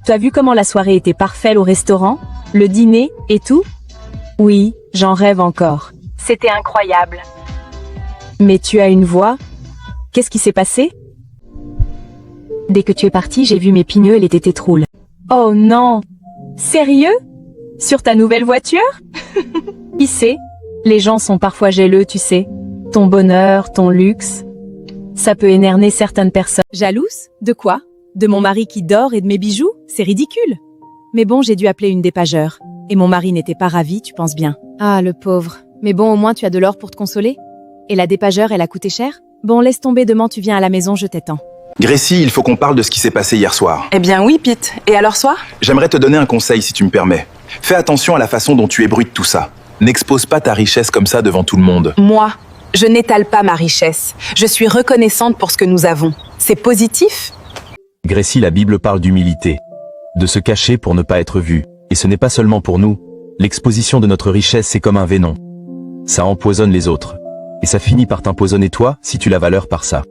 Tu as vu comment la soirée était parfaite au restaurant? Le dîner, et tout? Oui, j'en rêve encore. C'était incroyable. Mais tu as une voix? Qu'est-ce qui s'est passé? Dès que tu es parti, j'ai vu mes pneus et les tétés troulent. Oh non! Sérieux? Sur ta nouvelle voiture? Qui sait? Les gens sont parfois jaloux, tu sais. Ton bonheur, ton luxe. Ça peut énerver certaines personnes. Jalouse? De quoi? De mon mari qui dort et de mes bijoux? C'est ridicule. Mais bon, j'ai dû appeler une dépageur. Et mon mari n'était pas ravi, tu penses bien. Ah, le pauvre. Mais bon, au moins tu as de l'or pour te consoler. Et la dépageur, elle a coûté cher? Bon, laisse tomber, demain tu viens à la maison, je t'attends. Gracie, il faut qu'on parle de ce qui s'est passé hier soir. Eh bien oui, Pete. Et alors soir? J'aimerais te donner un conseil si tu me permets. Fais attention à la façon dont tu ébruites tout ça. N'expose pas ta richesse comme ça devant tout le monde. Moi, je n'étale pas ma richesse. Je suis reconnaissante pour ce que nous avons. C'est positif? Gracie, la Bible parle d'humilité. De se cacher pour ne pas être vu. Et ce n'est pas seulement pour nous. L'exposition de notre richesse, c'est comme un venin. Ça empoisonne les autres. Et ça finit par t'empoisonner toi, si tu la valeurs par ça.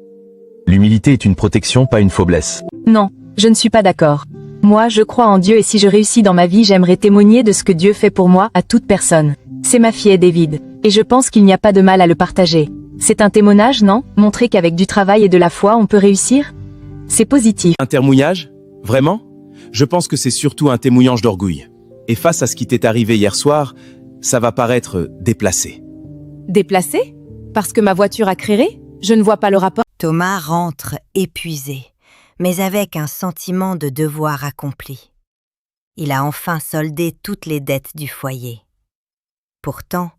L'humilité est une protection, pas une faiblesse. Non, je ne suis pas d'accord. Moi, je crois en Dieu et si je réussis dans ma vie, j'aimerais témoigner de ce que Dieu fait pour moi à toute personne. C'est ma fille David. Et je pense qu'il n'y a pas de mal à le partager. C'est un témoignage, non? Montrer qu'avec du travail et de la foi, on peut réussir? C'est positif. Un termouillage? Vraiment? Je pense que c'est surtout un témoignage d'orgueil. Et face à ce qui t'est arrivé hier soir, ça va paraître déplacé. Déplacé? Parce que ma voiture a créé? Je ne vois pas le rapport. Thomas rentre épuisé, mais avec un sentiment de devoir accompli. Il a enfin soldé toutes les dettes du foyer. Pourtant,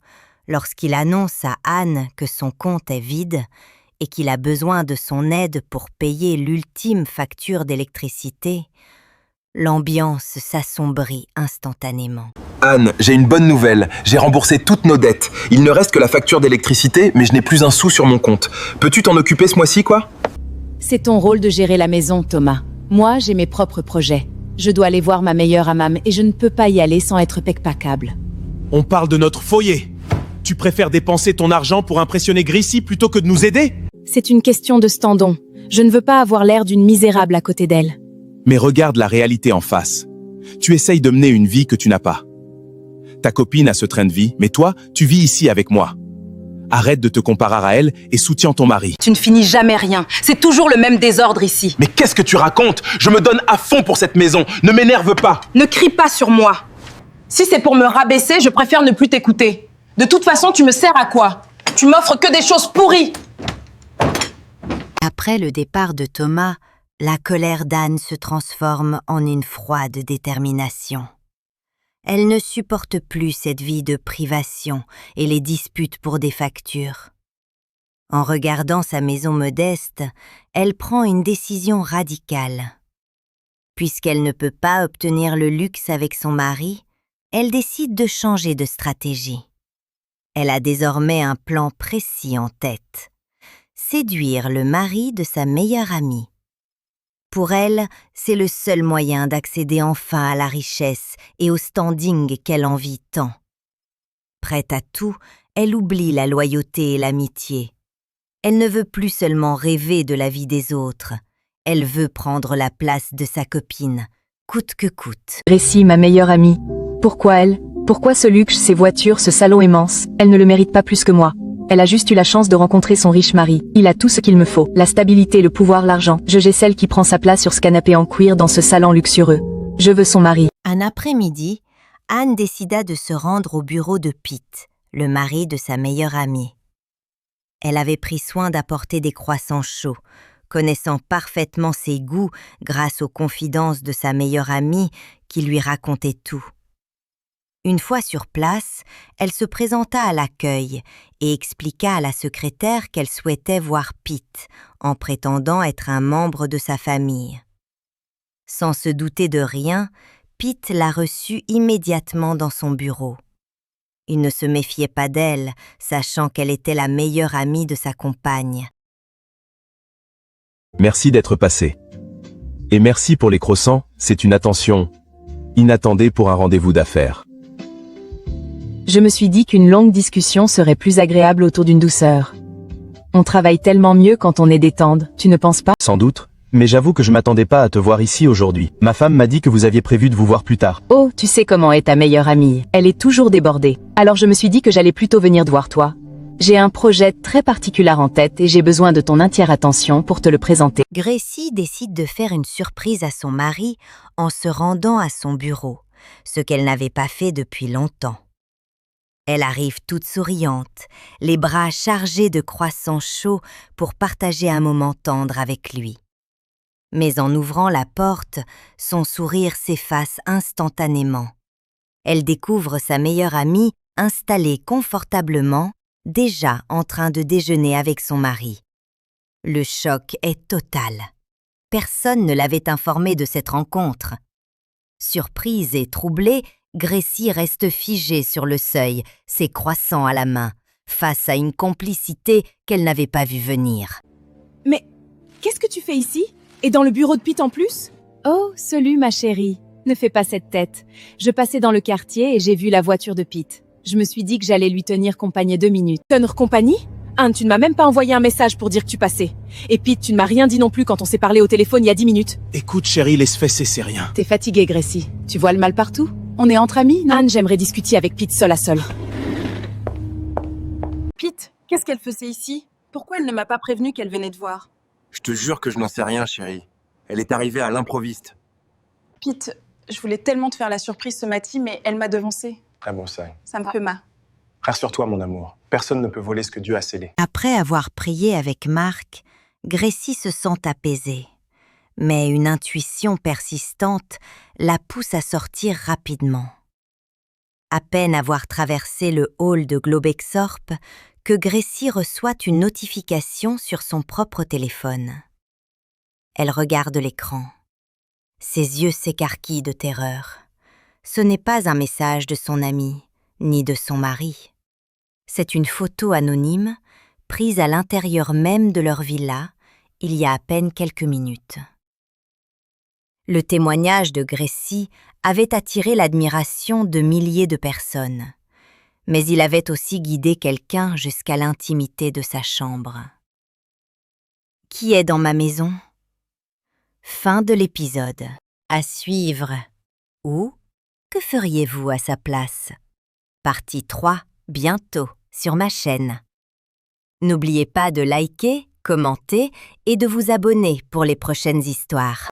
lorsqu'il annonce à Anne que son compte est vide et qu'il a besoin de son aide pour payer l'ultime facture d'électricité, l'ambiance s'assombrit instantanément. Anne, j'ai une bonne nouvelle. J'ai remboursé toutes nos dettes. Il ne reste que la facture d'électricité, mais je n'ai plus un sou sur mon compte. Peux-tu t'en occuper ce mois-ci, quoi? C'est ton rôle de gérer la maison, Thomas. Moi, j'ai mes propres projets. Je dois aller voir ma meilleure amam et je ne peux pas y aller sans être impeccable. On parle de notre foyer. Tu préfères dépenser ton argent pour impressionner Gracie plutôt que de nous aider? C'est une question de standon. Je ne veux pas avoir l'air d'une misérable à côté d'elle. Mais regarde la réalité en face. Tu essayes de mener une vie que tu n'as pas. Ta copine a ce train de vie, mais toi, tu vis ici avec moi. Arrête de te comparer à elle et soutiens ton mari. Tu ne finis jamais rien. C'est toujours le même désordre ici. Mais qu'est-ce que tu racontes? Je me donne à fond pour cette maison. Ne m'énerve pas. Ne crie pas sur moi. Si c'est pour me rabaisser, je préfère ne plus t'écouter. De toute façon, tu me sers à quoi? Tu m'offres que des choses pourries. Après le départ de Thomas, la colère d'Anne se transforme en une froide détermination. Elle ne supporte plus cette vie de privation et les disputes pour des factures. En regardant sa maison modeste, elle prend une décision radicale. Puisqu'elle ne peut pas obtenir le luxe avec son mari, elle décide de changer de stratégie. Elle a désormais un plan précis en tête: séduire le mari de sa meilleure amie. Pour elle, c'est le seul moyen d'accéder enfin à la richesse et au standing qu'elle envie tant. Prête à tout, elle oublie la loyauté et l'amitié. Elle ne veut plus seulement rêver de la vie des autres, elle veut prendre la place de sa copine, coûte que coûte. Gracie, ma meilleure amie. Pourquoi elle? Pourquoi ce luxe, ces voitures, ce salon immense? Elle ne le mérite pas plus que moi. Elle a juste eu la chance de rencontrer son riche mari. Il a tout ce qu'il me faut. La stabilité, le pouvoir, l'argent. J'ai celle qui prend sa place sur ce canapé en cuir dans ce salon luxueux. Je veux son mari. Un après-midi, Anne décida de se rendre au bureau de Pete, le mari de sa meilleure amie. Elle avait pris soin d'apporter des croissants chauds, connaissant parfaitement ses goûts grâce aux confidences de sa meilleure amie qui lui racontait tout. Une fois sur place, elle se présenta à l'accueil et expliqua à la secrétaire qu'elle souhaitait voir Pete, en prétendant être un membre de sa famille. Sans se douter de rien, Pete la reçut immédiatement dans son bureau. Il ne se méfiait pas d'elle, sachant qu'elle était la meilleure amie de sa compagne. Merci d'être passé. Et merci pour les croissants, c'est une attention inattendue pour un rendez-vous d'affaires. Je me suis dit qu'une longue discussion serait plus agréable autour d'une douceur. On travaille tellement mieux quand on est détente, tu ne penses pas? Sans doute, Mais j'avoue que je m'attendais pas à te voir ici aujourd'hui. Ma femme m'a dit que vous aviez prévu de vous voir plus tard. Oh, tu sais comment est ta meilleure amie. Elle est toujours débordée. Alors je me suis dit que j'allais plutôt venir te voir toi. J'ai un projet très particulier en tête et j'ai besoin de ton entière attention pour te le présenter. Gracie décide de faire une surprise à son mari en se rendant à son bureau, ce qu'elle n'avait pas fait depuis longtemps. Elle arrive toute souriante, les bras chargés de croissants chauds pour partager un moment tendre avec lui. Mais en ouvrant la porte, son sourire s'efface instantanément. Elle découvre sa meilleure amie installée confortablement, déjà en train de déjeuner avec son mari. Le choc est total. Personne ne l'avait informée de cette rencontre. Surprise et troublée, Gracie reste figée sur le seuil, ses croissants à la main, face à une complicité qu'elle n'avait pas vue venir. Mais qu'est-ce que tu fais ici? Et dans le bureau de Pete en plus? Oh, salut ma chérie. Ne fais pas cette tête. Je passais dans le quartier et j'ai vu la voiture de Pete. Je me suis dit que j'allais lui tenir compagnie 2 minutes. Tenir compagnie? Anne, tu ne m'as même pas envoyé un message pour dire que tu passais. Et Pete, tu ne m'as rien dit non plus quand on s'est parlé au téléphone il y a 10 minutes. Écoute, chérie, laisse fesser, c'est rien. T'es fatiguée, Gracie. Tu vois le mal partout? On est entre amis, non? Anne, j'aimerais discuter avec Pete seul à seul. Pete, qu'est-ce qu'elle faisait ici? Pourquoi elle ne m'a pas prévenu qu'elle venait te voir? Je te jure que je n'en sais rien, chérie. Elle est arrivée à l'improviste. Pete, je voulais tellement te faire la surprise ce matin, mais elle m'a devancée. Très bon signe. Ça me fait mal. Rassure-toi, mon amour. Personne ne peut voler ce que Dieu a scellé. Après avoir prié avec Marc, Gracie se sent apaisée. Mais une intuition persistante la pousse à sortir rapidement. À peine avoir traversé le hall de Globexorp que Gracie reçoit une notification sur son propre téléphone. Elle regarde l'écran. Ses yeux s'écarquillent de terreur. Ce n'est pas un message de son ami, ni de son mari. C'est une photo anonyme prise à l'intérieur même de leur villa il y a à peine quelques minutes. Le témoignage de Gracie avait attiré l'admiration de milliers de personnes, mais il avait aussi guidé quelqu'un jusqu'à l'intimité de sa chambre. Qui est dans ma maison? Fin de l'épisode. À suivre. Ou que feriez-vous à sa place? Partie 3, bientôt, sur ma chaîne. N'oubliez pas de liker, commenter et de vous abonner pour les prochaines histoires.